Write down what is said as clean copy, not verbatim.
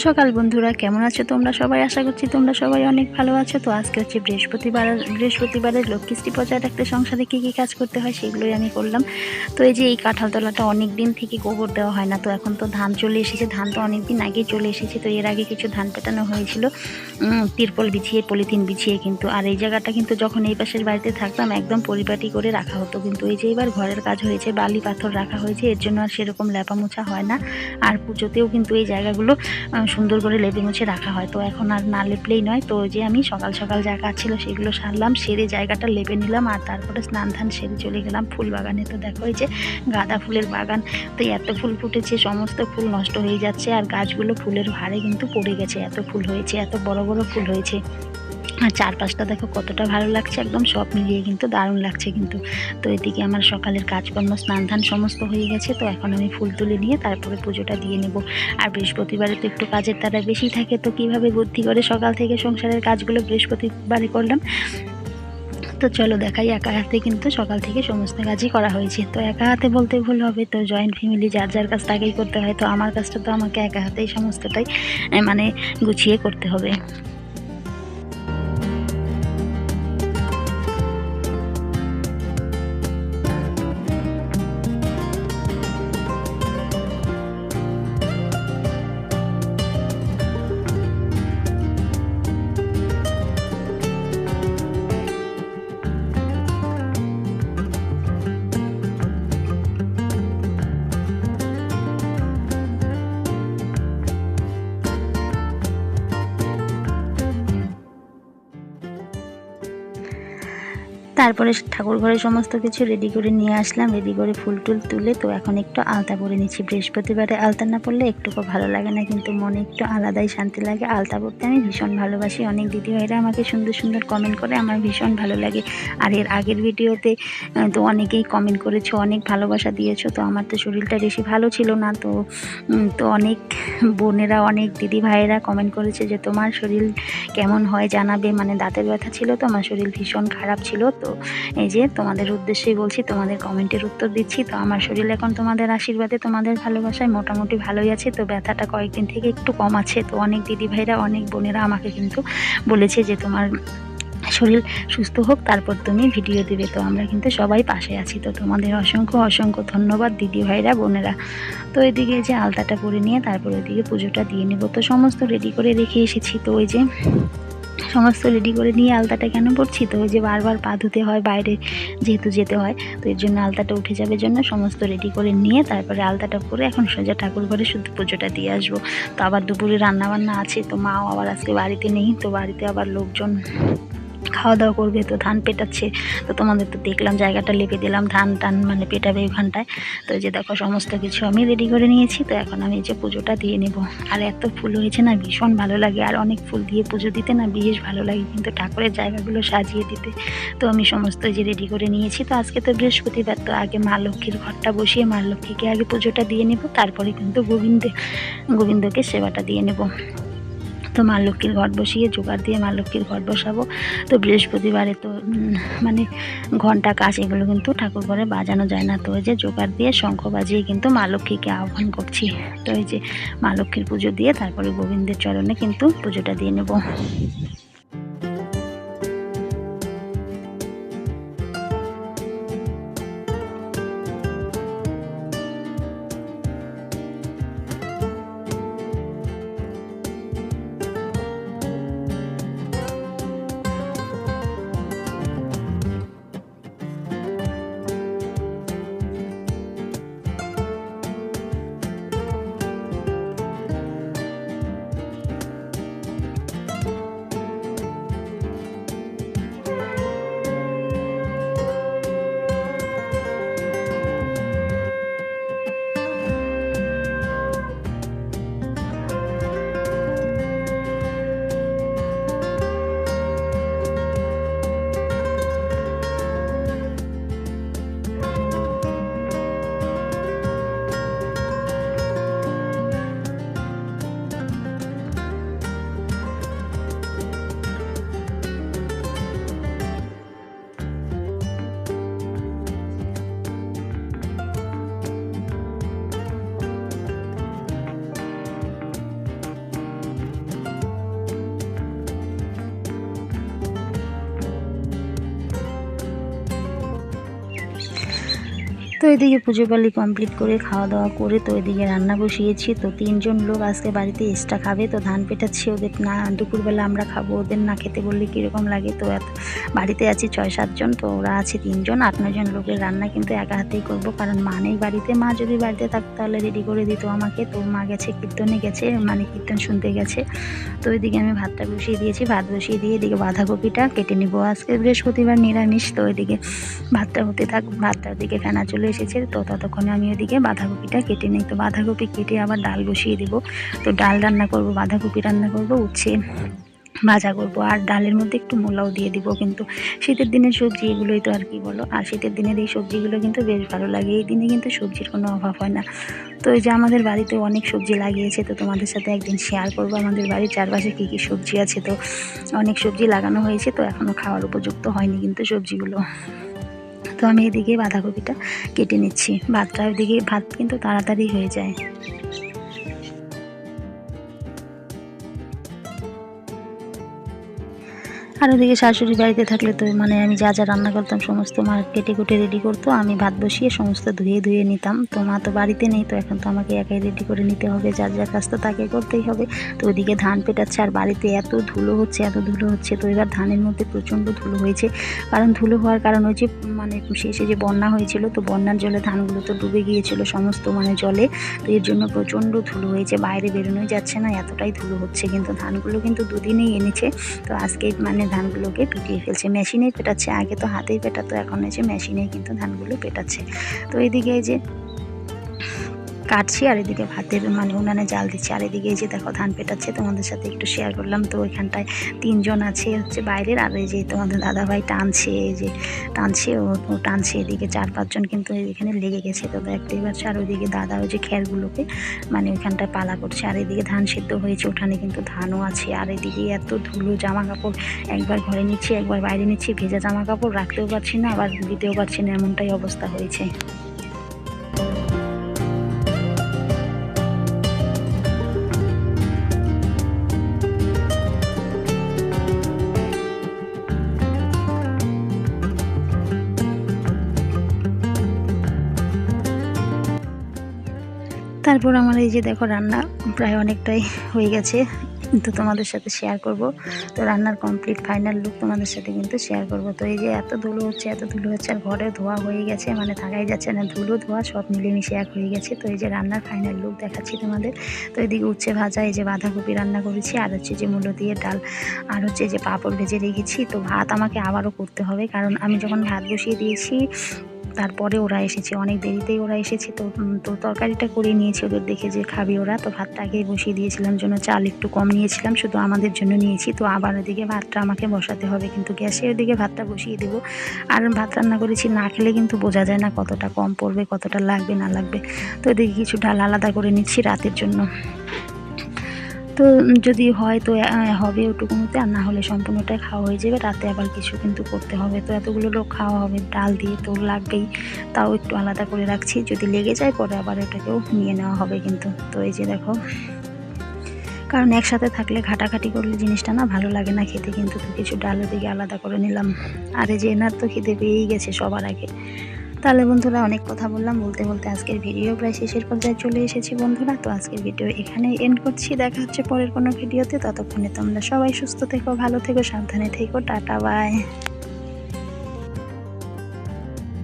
সকাল বন্ধুরা, কেমন আছো তোমরা সবাই? আশা করছি তোমরা সবাই অনেক ভালো আছো। তো আজকে হচ্ছে বৃহস্পতিবারের লক্ষ্মীশ্রী বজায় রাখতে সংসারে কী কী কাজ করতে হয় সেগুলোই আমি করলাম। তো এই যে এই কাঁঠালতলাটা অনেক দিন থেকে গোবর দেওয়া হয় না, তো এখন তো ধান চলে এসেছে, ধান তো অনেক দিন আগেই চলে এসেছে। তো এর আগে কিছু ধান পেটানো হয়েছিল তিরপল বিছিয়ে, পলিথিন বিছিয়ে কিন্তু। আর এই জায়গাটা কিন্তু যখন এই পাশের বাড়িতে থাকতাম একদম পরিপাটি করে রাখা হতো, কিন্তু এই যে এবার ঘরের কাজ হয়েছে, বালি পাথর রাখা হয়েছে, এর জন্য আর সেরকম লেপা মোছা হয় না। আর পুজোতেও কিন্তু এই জায়গাগুলো সুন্দর করে লেপে মুছে রাখা হয়। তো এখন আর না লেপলেই নয়। তো যে আমি সকাল সকাল যা কাজ ছিল সেগুলো সারলাম, সেরে জায়গাটা লেপে নিলাম, আর তারপরে স্নান ধান সেরে চলে গেলাম ফুল বাগানে। তো দেখো এই যে গাঁদা ফুলের বাগান, তো এত ফুল ফুটেছে, সমস্ত ফুল নষ্ট হয়ে যাচ্ছে, আর গাছগুলো ফুলের ভারে কিন্তু পড়ে গেছে, এত ফুল হয়েছে, এত বড় বড় ফুল হয়েছে। আর চারপাশটা দেখো কতটা ভালো লাগছে, একদম সব মিলিয়ে কিন্তু দারুণ লাগছে কিন্তু। তো এদিকে আমার সকালের কাজকর্ম স্নান ধান সমস্ত হয়ে গেছে। তো এখন আমি ফুল তুলে নিয়ে তারপরে পুজোটা দিয়ে নেব। আর বৃহস্পতিবারে তো একটু কাজের তাড়া বেশি থাকে, তো কীভাবে বুদ্ধি করে সকাল থেকে সংসারের কাজগুলো বৃহস্পতিবারে করলাম। তো চলো দেখাই, একা হাতে কিন্তু সকাল থেকে সমস্ত কাজই করা হয়েছে। তো একা হাতে বলতে ভুল হবে, তো জয়েন্ট ফ্যামিলি যার যার কাজ তাকেই করতে হয়। তো আমার কাজটা তো আমাকে একা হাতেই সমস্তটাই মানে গুছিয়ে করতে হবে। তারপরে ঠাকুর ঘরে সমস্ত কিছু রেডি করে নিয়ে আসলাম, রেডি করে ফুল টুল তুলে তো এখন একটু আলতা পরে নিচ্ছি। বৃহস্পতিবারে আলতা না পরলে একটুকু ভালো লাগে না, কিন্তু মনে একটু আলাদাই শান্তি লাগে। আলতা পরতে আমি ভীষণ ভালোবাসি। অনেক দিদিভাইরা আমাকে সুন্দর সুন্দর কমেন্ট করে, আমার ভীষণ ভালো লাগে। আর এর আগের ভিডিওতে তো অনেকেই কমেন্ট করেছো, অনেক ভালোবাসা দিয়েছো। তো আমার তো শরীরটা বেশি ভালো ছিল না, তো অনেক বোনেরা, অনেক দিদিভাইয়েরা কমেন্ট করেছে যে তোমার শরীর কেমন হয় জানাবে। মানে দাঁতের ব্যথা ছিল, তো আমার শরীর ভীষণ খারাপ ছিল। তো এই যে তোমাদের উদ্দেশ্যেই বলছি, তোমাদের কমেন্টের উত্তর দিচ্ছি। তো আমার শরীর এখন তোমাদের আশীর্বাদে, তোমাদের ভালোবাসায় মোটামুটি ভালোই আছে। তো ব্যথাটা কয়েকদিন থেকে একটু কম আছে। তো অনেক দিদিভাইরা, অনেক বোনেরা আমাকে কিন্তু বলেছে যে তোমার শরীর সুস্থ হোক তারপর তুমি ভিডিও দিবে। তো আমরা কিন্তু সবাই পাশে আছি। তো তোমাদের অসংখ্য অসংখ্য ধন্যবাদ দিদিভাইরা, বোনেরা। তো এদিকে যে আলতাটা পরে নিয়ে তারপর ওইদিকে পুজোটা দিয়ে নেব। তো সমস্ত রেডি করে রেখে এসেছি। তো ওই যে সমস্ত রেডি করে নিয়ে আলতাটা কেন পরছি, তো ওই যে বারবার পা ধুতে হয়, বাইরে যেহেতু যেতে হয়, তো এর জন্য আলতাটা উঠে যাবে জন্য সমস্ত রেডি করে নিয়ে তারপরে আলতাটা পরে এখন সোজা ঠাকুর ঘরে শুধু পুজোটা দিয়ে আসবো। তো আবার দুপুরে রান্নাবান্না আছে, তো মাও আবার আজকে বাড়িতে নেই, তো বাড়িতে আবার লোকজন খাওয়া দাওয়া করবে। তো ধান পেটাচ্ছে, তো তোমাদের তো দেখলাম জায়গাটা লেপে দিলাম, ধান টান মানে পেটাবে ওখানটায়। তো এই যে দেখো সমস্ত কিছু আমি রেডি করে নিয়েছি। তো এখন আমি এই যে পুজোটা দিয়ে নেব। আর এত ফুল হয়েছে না, ভীষণ ভালো লাগে। আর অনেক ফুল দিয়ে পুজো দিতে না বেশ ভালো লাগে, কিন্তু ঠাকুরের জায়গাগুলো সাজিয়ে দিতে। তো আমি সমস্ত যে রেডি করে নিয়েছি। তো আজকে তো বৃহস্পতিবার, তো আগে মা লক্ষ্মীর ঘরটা বসিয়ে মা লক্ষ্মীকে আগে পুজোটা দিয়ে নেব, তারপরে কিন্তু গোবিন্দকে সেবাটা দিয়ে নেব। তো মা লক্ষ্মীর ঘট বসিয়ে জোগাড় দিয়ে মা লক্ষ্মীর ঘট বসাবো। তো বৃহস্পতিবারে তো মানে ঘণ্টা কাজ এগুলো কিন্তু ঠাকুর ঘরে বাজানো যায় না। তো এই যে জোগাড় দিয়ে শঙ্খ বাজিয়ে কিন্তু মা লক্ষ্মীকে আহ্বান করছি। তো এই যে মা লক্ষ্মীর পুজো দিয়ে তারপরে গোবিন্দের চরণে কিন্তু পুজোটা দিয়ে নেব। এদিকে পুজো পালি কমপ্লিট করে খাওয়া দাওয়া করে তো এদিকে রান্না বসিয়েছি। তো 3 জন লোক আজকে বাড়িতে এক্সট্রা খাবে, তো ধান পেটাচ্ছি ওদের না, দুপুরবেলা আমরা খাবো, ওদের না খেতে বললে কীরকম লাগে। তো বাড়িতে আছি 6-7 জন, তো ওরা আছে 3 জন, 8-9 জন লোকের রান্না কিন্তু একা হাতেই করবো, কারণ মা নেই বাড়িতে। মা যদি বাড়িতে থাকতো তাহলে রেডি করে দিত আমাকে। তো মা গেছে কীর্তনে গেছে, মানে কীর্তন শুনতে গেছে। তো এদিকে আমি ভাতটা বসিয়ে দিয়েছি, ভাত বসিয়ে দিয়ে এদিকে বাঁধাকপিটা কেটে নিব। আজকে বৃহস্পতিবার নিরামিষ, তো এদিকে ভাতটা হতে থাক। ভাতটার দিকে ফেনা চলে এসেছে, তো ততক্ষণে আমি ওদিকে বাঁধাকপিটা কেটে নিই। তো বাঁধাকপি কেটে আবার ডাল বসিয়ে দেবো। তো ডাল রান্না করব, বাঁধাকপি রান্না করব, উচ্ছে ভাজা করব, আর ডালের মধ্যে একটু মূলাও দিয়ে দিব। কিন্তু শীতের দিনের সবজি এগুলোই তো, আর কি বলো। আর শীতের দিনের এই সবজিগুলো কিন্তু বেশ ভালো লাগে, এই দিনে কিন্তু সবজির কোনো অভাব হয় না। তো এই যে আমাদের বাড়িতে অনেক সবজি লাগিয়েছে, তো তোমাদের সাথে একদিন শেয়ার করব আমাদের বাড়ির চারপাশে কী কী সবজি আছে। তো অনেক সবজি লাগানো হয়েছে, তো এখনও খাওয়ার উপযুক্ত হয়নি কিন্তু সবজিগুলো। তো আমি এদিকে বাঁধাকপিটা কেটে নিচ্ছি। ভাতটা ওইদিকে, ভাত কিন্তু তাড়াতাড়ি হয়ে যায়। আর ওদিকে শাশুড়ি বাড়িতে থাকলে তো মানে আমি যা যা রান্না করতাম সমস্ত মা কেটে কুটে রেডি করতো, আমি ভাত বসিয়ে সমস্ত ধুয়ে নিতাম। তো মা তো বাড়িতে নেই, তো এখন তো আমাকে একাই রেডি করে নিতে হবে, যার যার কাজ তো তাকে করতেই হবে। তো ওইদিকে ধান পেটাচ্ছে, আর বাড়িতে এত ধুলো হচ্ছে। তো এবার ধানের মধ্যে প্রচণ্ড ধুলো হয়েছে, কারণ ধুলো হওয়ার কারণ হচ্ছে মানে শেষে যে বন্যা হয়েছিল, তো বন্যার জলে ধানগুলো তো ডুবে গিয়েছিল সমস্ত মানে জলে। তো এর জন্য প্রচণ্ড ধুলো হয়েছে, বাইরে বেরোনোই যাচ্ছে না, এতটাই ধুলো হচ্ছে। কিন্তু ধানগুলো কিন্তু দুদিনেই এনেছে, তো আজকে মানে ধানগুলোকে পিটিয়ে ফেলছে, মেশিনেই পেটাচ্ছে। আগে তো হাতেই পেটাতো, এখন হয়েছে মেশিনেই কিন্তু ধানগুলো পেটাচ্ছে। তো এইদিকে এই যে কাটছি, আর এদিকে ভাতের মানে উনানে জাল দিচ্ছি, আর এদিকে এই যে দেখো ধান পেটাচ্ছে, তোমাদের সাথে একটু শেয়ার করলাম। তো ওইখানটায় 3 জন আছে হচ্ছে বাইরের, আর এই যে তোমাদের দাদাভাই টানছে, এই যে টানছে, ও টানছে। এদিকে 4-5 জন কিন্তু এখানে লেগে গেছে, তো দেখতেই পাচ্ছ। আর ওইদিকে দাদা ওই যে খেরগুলোকে মানে ওইখানটায় পালা করছে, আর এদিকে ধান সিদ্ধ হয়েছে, ওখানে কিন্তু ধানও আছে। আর এদিকে এত ধুলো, জামা কাপড় একবার ঘরে নিচ্ছি একবার বাইরে নিচ্ছি, ভেজা জামা কাপড় রাখতেও পারছি না, আবার দিতেও পারছি না, এমনটাই অবস্থা হয়েছে। তারপর আমার এই যে দেখো রান্না প্রায় অনেকটাই হয়ে গেছে, তো তোমাদের সাথে শেয়ার করব। তো রান্নার কমপ্লিট ফাইনাল লুক তোমাদের সাথে কিন্তু শেয়ার করব। তো এই যে এত ধুলো হচ্ছে, আর ঘরে ধোয়া হয়ে গেছে, মানে থাকাই যাচ্ছে না, ধুলো ধোয়া সব মিলেমিশে এক হয়ে গেছে। তো এই যে রান্নার ফাইনাল লুক দেখাচ্ছি তোমাদের। তো এদিকে উচ্ছে ভাজা, এই যে বাঁধাকপি রান্না করেছি, আর হচ্ছে যে মূলো দিয়ে ডাল, আর হচ্ছে যে পাঁপড় ভেজে রেখেছি। তো ভাত আমাকে আবারও করতে হবে, কারণ আমি যখন ভাত বসিয়ে দিয়েছি তারপরে ওরা এসেছে, অনেক দেরিতেই ওরা এসেছে। তো তরকারিটা করে নিয়েছি ওদের দেখে যে খাবি ওরা, তো ভাতটা আগেই বসিয়ে দিয়েছিলাম, জন্য চাল একটু কম নিয়েছিলাম, শুধু আমাদের জন্য নিয়েছি। তো আবার ওদিকে ভাতটা আমাকে বসাতে হবে, কিন্তু গ্যাসের ওদিকে ভাতটা বসিয়ে দেবো। আর ভাত রান্না করেছি, না খেলে কিন্তু বোঝা যায় না কতটা কম পড়বে, কতটা লাগবে না লাগবে। তো এদিকে কিছু ডাল আলাদা করে নিচ্ছি রাতের জন্য। তো যদি হয় তো হবে ওটুকুতে, আর না হলে সম্পূর্ণটাই খাওয়া হয়ে যাবে। রাতে আবার কিছু কিন্তু করতে হবে, তো এতগুলো লোক খাওয়া হবে ডাল দিয়ে, তো লাগবেই। তাও একটু আলাদা করে রাখছি, যদি লেগে যায় পরে আবার এটাকেও নিয়ে নেওয়া হবে কিন্তু। তো এই যে দেখো, কারণ একসাথে থাকলে ঘাটাঘাটি করলে জিনিসটা না ভালো লাগে না খেতে, কিন্তু তো কিছু ডালের দিকে আলাদা করে নিলাম। আর এই যে এনার তো খিদে পেয়েই গেছে সবার আগে। তাহলে বন্ধুরা অনেক কথা বললাম, বলতে বলতে আজকের ভিডিও প্রায় শেষের পর্যায়ে চলে এসেছি বন্ধুরা। তো আজকের ভিডিও এখানেই এন্ড করছি, দেখা হচ্ছে পরের কোনো ভিডিওতে। ততক্ষণে তোমরা সবাই সুস্থ থেকো, ভালো থেকো, সাবধানে থেকো, টাটা বাই।